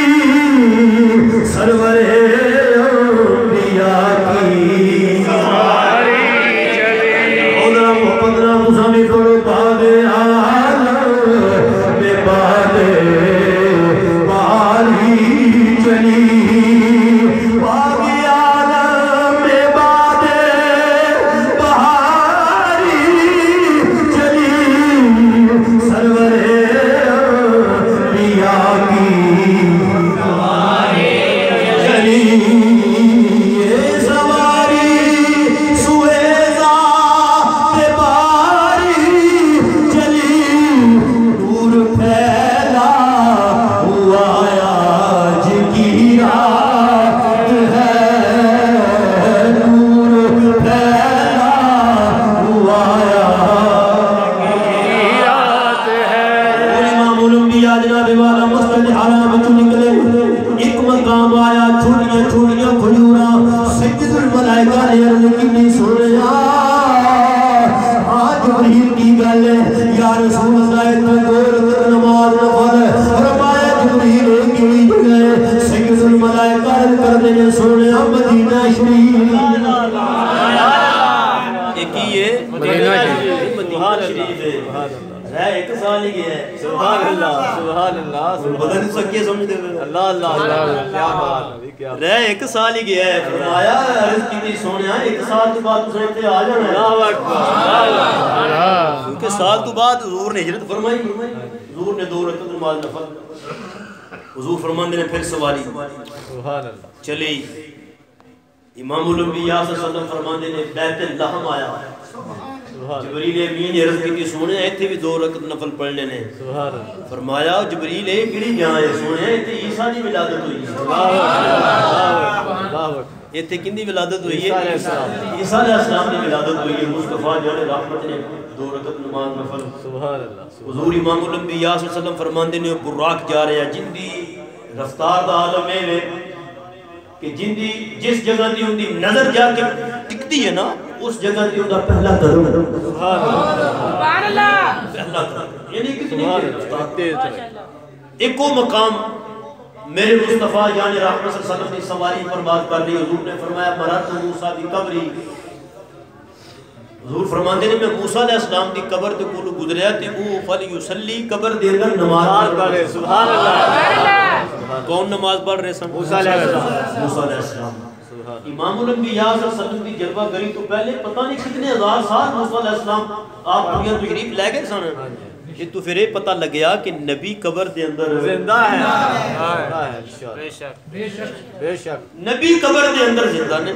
S1: سرور انبیاء کی ایک سال ہی گیا ہے فرمایا عرض کی تھی سونیا ایک سال تو بعد اسے اتنے آ جانا ہے کیونکہ سال تو بعد حضور نے ہجرت فرمائی حضور نے 2 رکعت نماز نفل حضور فرماندے نے پھر سواری چلی امام الانبیاء صلی اللہ علیہ وسلم فرماندے نے بیت اللحم آیا جبریل امین عرض کی سونے ایتھے بھی 2 رکعت نفل پڑھنے نے فرمایا جبریل اے کیڑی جان ہے سونے ایتھے عیسیٰ دی ولادت ہوئی ایتھے کن دی ولادت ہوئی ہے عیسیٰ علیہ السلام دی ولادت ہوئی ہے مصطفیٰ جان رحمت نے 2 رکعت نماز نفل سبحان اللہ حضور امام الانبیاء صلی اللہ علیہ وسلم فرماندے نے براق جا رہے ہیں جن دی رفتار دا عالم ہے کہ جن دی جس جگہ دی ان دی نظر جا کے ٹکتی ہے نا اس جگہ دی ان دا پہلا قدم سبحان اللہ پہلا قدم یعنی کتنی رفتار ایک وہ مقام میرے مصطفیٰ یعنی رحمت صلی اللہ علیہ وسلم نے سواری پر بات کر لی حضور نے فرمایا مرات موسیٰ دی قبری حضور فرماندے نے میں موسیٰ علیہ السلام دی قبر تے کولو گزریا تے او فلیسلی قبر دے اندر نماز پڑھ رہے سبحان اللہ کون نماز پڑھ رہے سن موسیٰ علیہ السلام موسیٰ علیہ السلام امام الانبیاء صلی اللہ علیہ وسلم دی جلوہ گری تو پہلے پتہ نہیں کتنے ہزار سال موسیٰ علیہ السلام آپ دنیا تشریف لے گئے سن یہ تو پھر یہ پتہ لگیا کہ نبی قبر دے اندر زندہ ہے بے شک نبی قبر دے اندر زندہ نے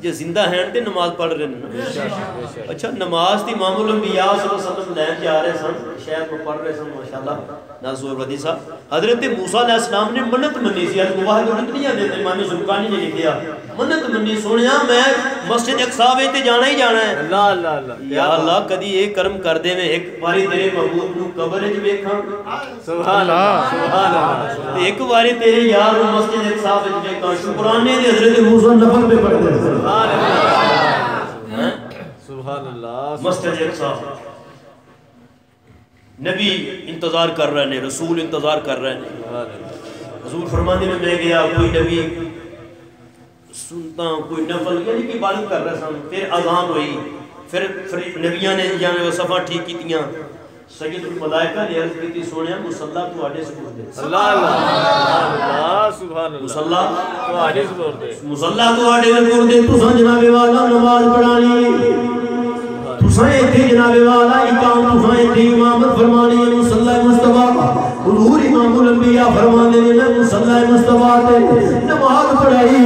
S1: جو زندہ ہیں تے نماز پڑھ رہے ہیں اچھا نماز تی امام الانبیاء صلی اللہ علیہ وسلم لین جا رہے سن شہر میں پڑھ رہے سن ماشاءاللہ ناظور ودی صاحب حضرت موسیٰ علیہ السلام نے منت منی سی حضرت واحد منت نہیں دیتے امام زرقانی نے لکھیا منت منی سونیا میں مسجد اقصیٰ تے جانا ہی جانا ہے اللہ اللہ اللہ یا اللہ کدی ایک کرم کر دے میں ایک باری تیرے محبوب نو قبر وچ ویکھاں سبحان اللہ سبحان اللہ ایک باری تیرے یار نو مسجد اقصیٰ وچ ویکھاں شکرانے دے حضرت موسیٰ نفل پہ پڑھ دے سبحان اللہ سبحان اللہ مسجد اقصیٰ نبی انتظار کر رہے ہیں رسول انتظار کر رہے ہیں حضور فرمانے میں میں گیا کوئی نبی سنتا ہوں کوئی نفل یعنی کہ عبادت کر رہا سن پھر اذان ہوئی پھر نبیاں نے جانے وہ صفحہ ٹھیک کیتیاں سید الملائکہ نے عرض کی سونے مصلی تو آڈے سپور دے اللہ اللہ سبحان اللہ مصلی تو آڈے سپور دے مصلی تو آڈے سپور دے تو سن جناب والا نماز پڑھانی تسائیں تھے جناب والا اقام تسائیں تھے امامت فرمانی ہے مصلی مصطفیٰ حضور امام الانبیاء فرمانے میں مصلی مصطفیٰ تے نماز پڑھائی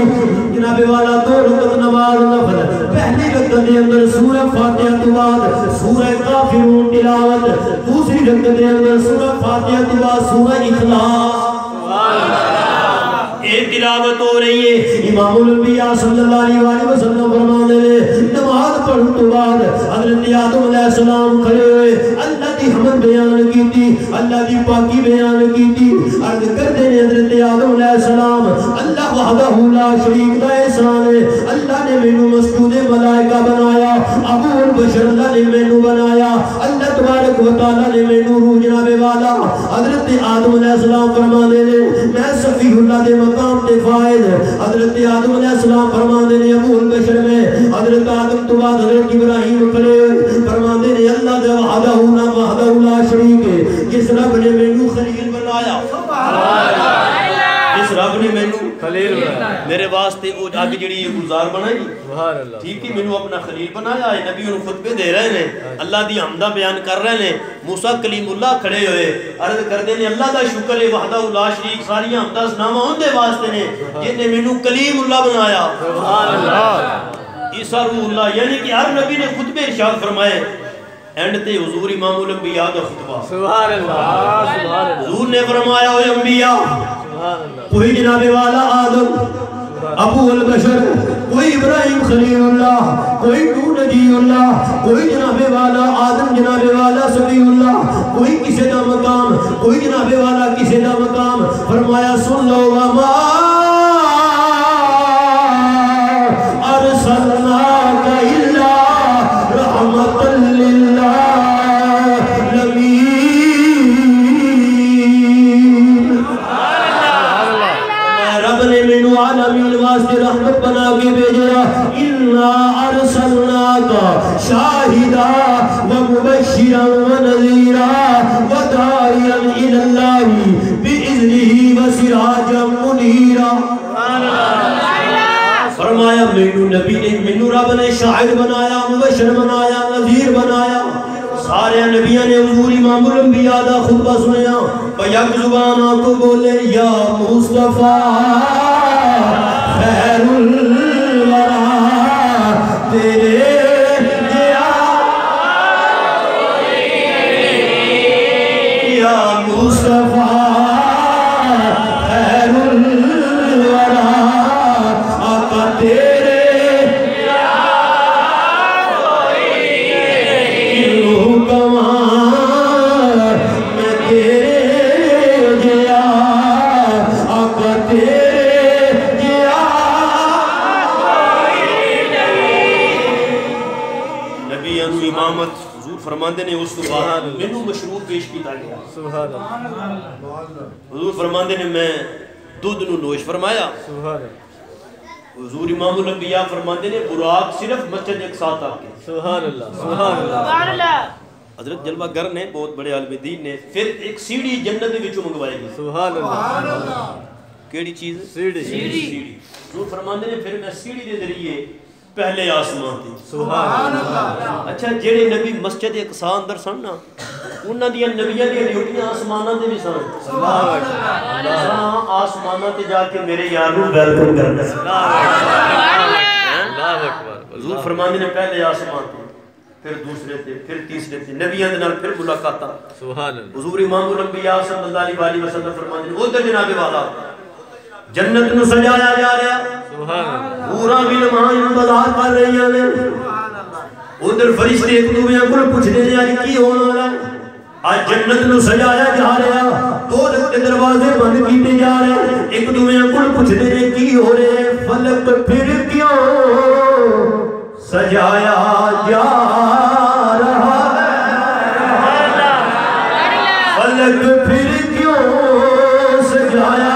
S1: جناب والا 2 رکعت نماز نفل پہلی رکعت دے اندر سورہ فاتحہ تو بعد سورہ کافرون تلاوت دوسری رکعت دے اندر سورہ فاتحہ تو بعد سورہ اخلاص سبحان اللہ ایک تلاوت ہو رہی ہے امام الانبیاء صلی اللہ علیہ وسلم فرمانے نے نماز پڑھنے تو بعد حضرت آدم علیہ السلام کھڑے ہوئے اللہ کی حمد بیان کی تھی اللہ کی پاکی بیان کی تھی عرض کرتے ہیں حضرت آدم علیہ السلام اللہ وحدہ لا شریک کا احسان ہے اللہ نے مینوں مسجود ملائکہ بنایا ابو البشر اللہ نے مینوں بنایا اللہ تبارک و تعالی نے مینوں روح جناب والا حضرت آدم علیہ السلام فرمانے نے میں صفی اللہ دے مقام تے فائد حضرت آدم علیہ السلام فرمانے نے ابو البشر میں حضرت آدم تو بعد حضرت ابراہیم کھڑے فرمانے نے اللہ دے وحدہ لا شریک ہے جس رب نے مینوں خلیل بنایا جس رب نے مینوں خلیل بنایا میرے واسطے وہ اگ جڑی گلزار بنائی سبحان اللہ ٹھیک ہے مینوں اپنا خلیل بنایا ہے نبی انہوں خطبے دے رہے ہیں اللہ دی حمدہ بیان کر رہے ہیں موسیٰ کلیم اللہ کھڑے ہوئے عرض کر دے نے اللہ دا شکر ہے وحدہ لا شریک ساری حمدہ سناما ہوں دے واسطے نے جن نے مینوں کلیم اللہ بنایا سبحان اللہ عیسیٰ روح اللہ یعنی کہ ہر نبی نے خطبے ارشاد فرمائے اینڈ تے حضور امام الانبیاء دا خطبہ سبحان اللہ حضور نے فرمایا ہوئے انبیاء کوئی جناب والا آدم ابو البشر کوئی ابراہیم خلیل اللہ کوئی نوح نبی اللہ کوئی جناب والا آدم جناب والا صفی اللہ کوئی کسی دا مقام کوئی جناب والا کسی دا مقام فرمایا سن لو وما ارسلناک الا رحمت رحمت بنا کے بھیجا انا ارسلناک شاہدا ومبشرا ونذیرا وداعیا الی اللہ باذنہ وسراجا منیرا فرمایا مینوں نبی نے مینوں رب نے شاہد بنایا مبشر بنایا نذیر بنایا سارے نبیوں نے حضور امام الانبیاء دا خطبہ سنیا بیک زبان کو بولے یا مصطفیٰ خیر تیرے یا مصطفیٰ خیر الورا آقا تیرے میں تیرے گیا آقا تیرے گیا نبی انو امامت حضور فرماندے نے اس کو بعد مینو مشروب پیش کیتا گیا
S2: سبحان اللہ
S1: حضور فرماندے نے میں دودھ نو نوش فرمایا
S2: سبحان اللہ
S1: حضور امام الانبیاء فرماندے نے براق صرف مسجد اقصیٰ تک کے
S2: سبحان اللہ سبحان اللہ
S1: حضرت جلوہ گر نے بہت بڑے عالم دین نے پھر ایک سیڑھی جنت دے وچوں منگوائی گئی
S2: سبحان اللہ
S1: کیڑی چیز
S2: سیڑھی
S1: سیڑھی حضور فرماندے نے پھر میں سیڑھی دے ذریعے پہلے آسمان تھی
S2: سبحان اللہ
S1: اچھا جڑے نبی مسجد اقصیٰ اندر سن نا انہاں دی نبیاں دی ڈیوٹیاں آسماناں تے بھی سن اللہ آسماناں تے جا کے میرے یار نو ویلکم کرنا
S2: اللہ اکبر
S1: حضور فرماندے نے پہلے آسمان تھی پھر دوسرے تھے پھر تیسرے تھے نبیاں دے نال پھر ملاقاتاں
S2: سبحان اللہ
S1: حضور امام الانبیاء صلی اللہ علیہ وسلم فرماندے نے ادھر جناب والا جنت نو سجایا جا رہا
S2: سبحان اللہ
S1: پورا بھی نماز انتظار کر رہی ہیں ادھر فرشتے ایک دوسرے کو پوچھنے نے آج کی ہونا والا ہے آج جنت نو سجایا جا رہا دو دروازے بند کیتے جا رہے ایک دوسرے کو پوچھنے نے کی ہو رہے فلک پھر کیوں سجایا جا رہا ہے فلک پھر کیوں سجایا